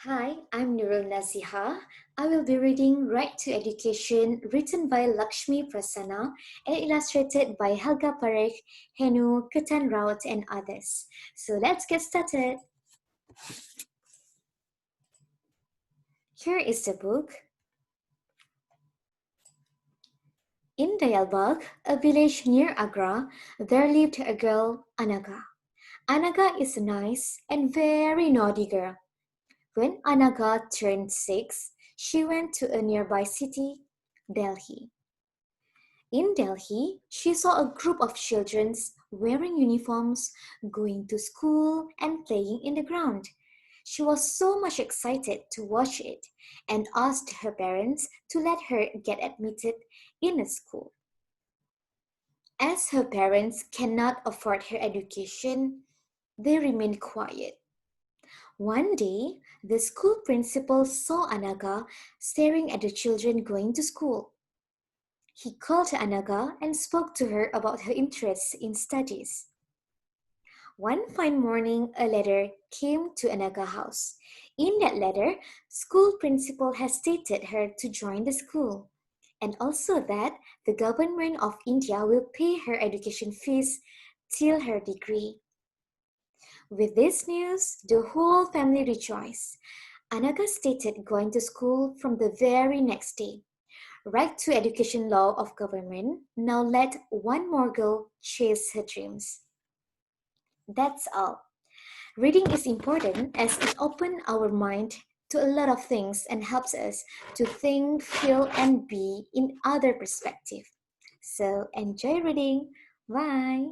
Hi, I'm Nurul Nazihah. I will be reading Right to Education, written by Lakshmi Prasanna and illustrated by Helga Parekh, Henu, Ketan Raut, and others. So let's get started. Here is the book. In Dayalbagh, a village near Agra, there lived a girl, Anaga. Anaga is a nice and very naughty girl. When Anaga turned 6, she went to a nearby city, Delhi. In Delhi, she saw a group of children wearing uniforms, going to school, and playing in the ground. She was so much excited to watch it and asked her parents to let her get admitted in a school. As her parents cannot afford her education, they remained quiet. One day, the school principal saw Anaga staring at the children going to school. He called Anaga and spoke to her about her interests in studies. One fine morning, a letter came to Anaga's house. In that letter, school principal had stated her to join the school, and also that the government of India will pay her education fees till her degree. With this news, the whole family rejoiced. Anaga started going to school from the very next day. Right to education law of government now let one more girl chase her dreams. That's all. Reading is important as it opens our mind to a lot of things and helps us to think, feel, and be in other perspective. So enjoy reading. Bye.